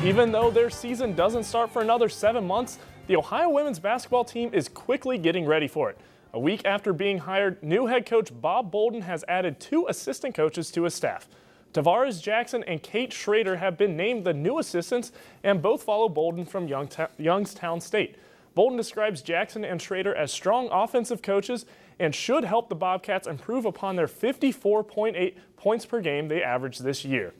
Even though their season doesn't start for another 7 months, the Ohio women's basketball team is quickly getting ready for it. A week after being hired, new head coach Bob Bolden has added 2 assistant coaches to his staff. Tavares Jackson and Kate Schrader have been named the new assistants, and both follow Bolden from Youngstown State. Bolden describes Jackson and Schrader as strong offensive coaches and should help the Bobcats improve upon their 54.8 points per game they averaged this year.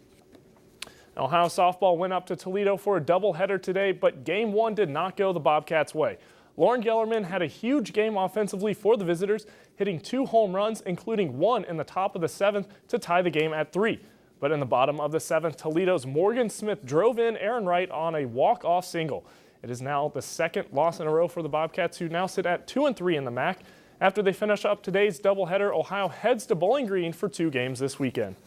Ohio softball went up to Toledo for a doubleheader today, but Game 1 did not go the Bobcats' way. Lauren Gellerman had a huge game offensively for the visitors, hitting 2 home runs, including 1 in the top of the 7th to tie the game at 3. But in the bottom of the 7th, Toledo's Morgan Smith drove in Aaron Wright on a walk-off single. It is now the 2nd loss in a row for the Bobcats, who now sit at 2-3 in the MAC. After they finish up today's doubleheader, Ohio heads to Bowling Green for 2 games this weekend.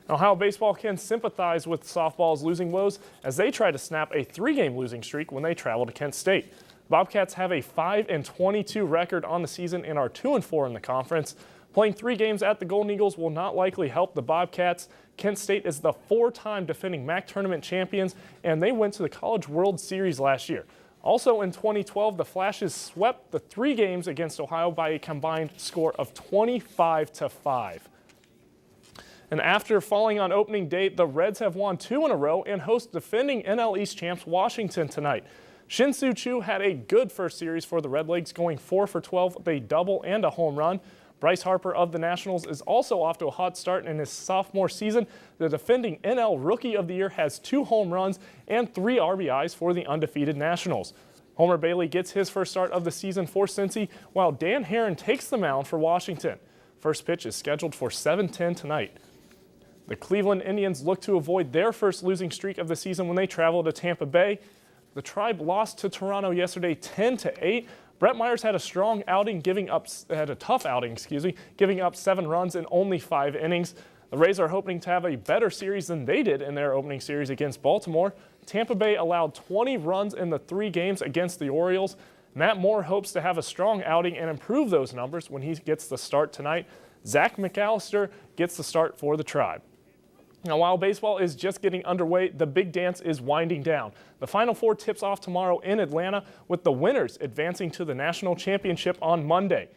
Ohio baseball can sympathize with softball's losing woes as they try to snap a 3-game losing streak when they travel to Kent State. Bobcats have a 5-22 record on the season and are 2-4 in the conference. Playing 3 games at the Golden Eagles will not likely help the Bobcats. Kent State is the 4-time defending MAC tournament champions, and they went to the College World Series last year. Also in 2012, the Flashes swept the 3 games against Ohio by a combined score of 25-5. And after falling on opening day, the Reds have won 2 in a row and host defending NL East champs Washington tonight. Shin-Soo Choo had a good first series for the Redlegs, going 4 for 12 with a double and a home run. Bryce Harper of the Nationals is also off to a hot start in his sophomore season. The defending NL Rookie of the Year has 2 home runs and 3 RBIs for the undefeated Nationals. Homer Bailey gets his first start of the season for Cincy, while Dan Herron takes the mound for Washington. First pitch is scheduled for 7:10 tonight. The Cleveland Indians look to avoid their first losing streak of the season when they travel to Tampa Bay. The Tribe lost to Toronto yesterday 10-8. Brett Myers had a tough outing, giving up 7 runs in only 5 innings. The Rays are hoping to have a better series than they did in their opening series against Baltimore. Tampa Bay allowed 20 runs in the 3 games against the Orioles. Matt Moore hopes to have a strong outing and improve those numbers when he gets the start tonight. Zach McAllister gets the start for the Tribe. Now, while baseball is just getting underway, the big dance is winding down. The Final Four tips off tomorrow in Atlanta, with the winners advancing to the national championship on Monday.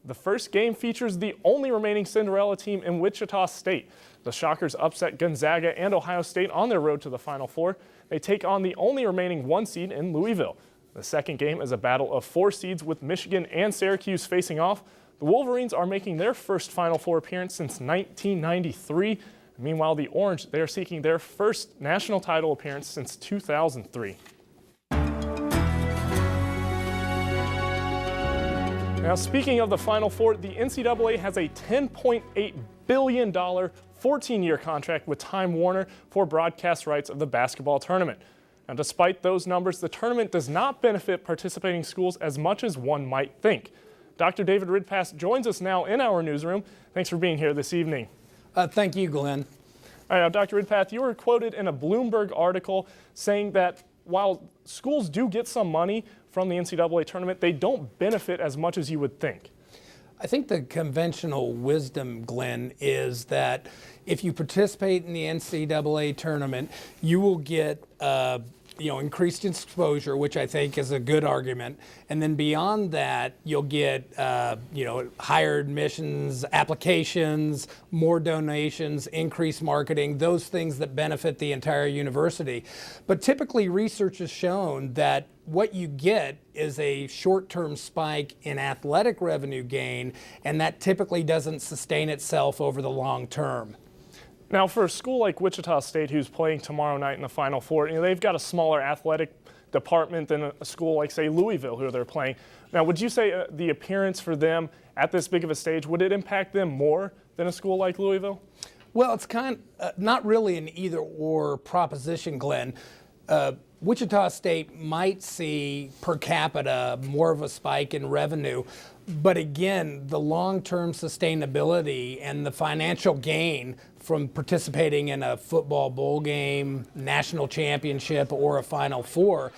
The first game features the only remaining Cinderella team in Wichita State. The Shockers upset Gonzaga and Ohio State on their road to the Final Four. They take on the only remaining 1 seed in Louisville. The second game is a battle of 4 seeds with Michigan and Syracuse facing off. The Wolverines are making their first Final Four appearance since 1993. Meanwhile, the Orange, they are seeking their first national title appearance since 2003. Now, speaking of the Final Four, the NCAA has a $10.8 billion 14-year contract with Time Warner for broadcast rights of the basketball tournament. Now, despite those numbers, the tournament does not benefit participating schools as much as one might think. Dr. David Ridpath joins us now in our newsroom. Thanks for being here this evening. Thank you, Glenn. All right, now, Dr. Ridpath, you were quoted in a Bloomberg article saying that while schools do get some money from the NCAA tournament, they don't benefit as much as you would think. I think the conventional wisdom, Glenn, is that if you participate in the NCAA tournament, you will get increased exposure, which I think is a good argument. And then beyond that, you'll get, higher admissions, applications, more donations, increased marketing, those things that benefit the entire university. But typically, research has shown that what you get is a short-term spike in athletic revenue gain, and that typically doesn't sustain itself over the long term. Now, for a school like Wichita State, who's playing tomorrow night in the Final Four, they've got a smaller athletic department than a school like, say, Louisville, who they're playing. Now, would you say the appearance for them at this big of a stage, would it impact them more than a school like Louisville? Well, it's not really an either-or proposition, Glenn. Wichita State might see per capita more of a spike in revenue, but again, the long-term sustainability and the financial gain from participating in a football bowl game, national championship, or a Final Four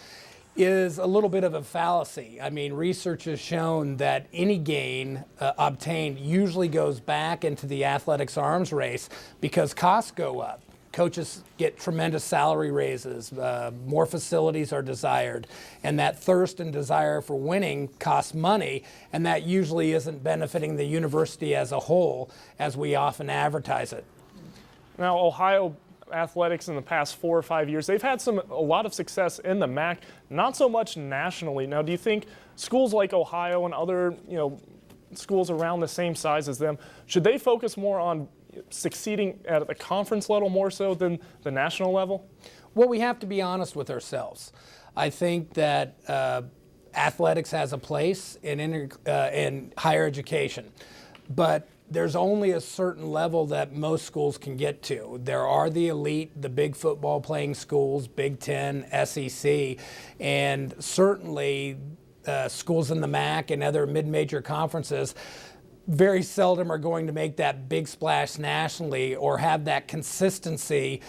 is a little bit of a fallacy. I mean, research has shown that any gain obtained usually goes back into the athletics arms race because costs go up. coaches get tremendous salary raises, more facilities are desired, and that thirst and desire for winning costs money, and that usually isn't benefiting the university as a whole as we often advertise it. Now, Ohio athletics in the past 4 or 5 years, they've had a lot of success in the MAC, not so much nationally. Now, do you think schools like Ohio and other, schools around the same size as them, should they focus more on succeeding at the conference level more so than the national level? Well, we have to be honest with ourselves. I think that athletics has a place in higher education, but there's only a certain level that most schools can get to. There are the elite, the big football playing schools, Big Ten, SEC, and certainly schools in the MAC and other mid-major conferences very seldom are going to make that big splash nationally or have that consistency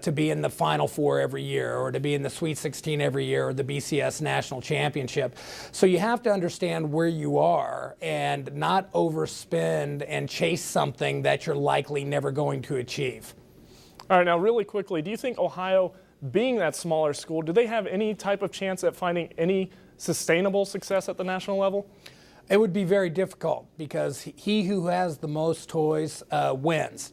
to be in the Final Four every year or to be in the Sweet 16 every year or the BCS National Championship. So you have to understand where you are and not overspend and chase something that you're likely never going to achieve. All right, now really quickly, do you think Ohio, being that smaller school, do they have any type of chance at finding any sustainable success at the national level? It would be very difficult because he who has the most toys wins.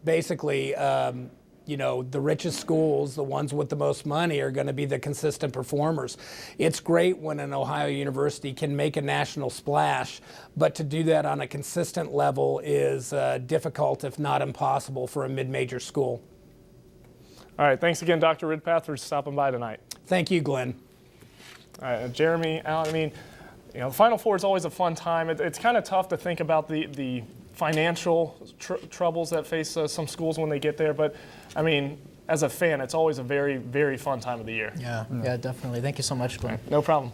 Basically, the richest schools, the ones with the most money, are going to be the consistent performers. It's great when an Ohio university can make a national splash, but to do that on a consistent level is difficult, if not impossible, for a mid-major school. All right, thanks again, Dr. Ridpath, for stopping by tonight. Thank you, Glenn. All right, Jeremy, Alan, the Final Four is always a fun time. It's kind of tough to think about the financial troubles that face some schools when they get there. But, as a fan, it's always a very, very fun time of the year. Yeah, definitely. Thank you so much, Glenn. No problem.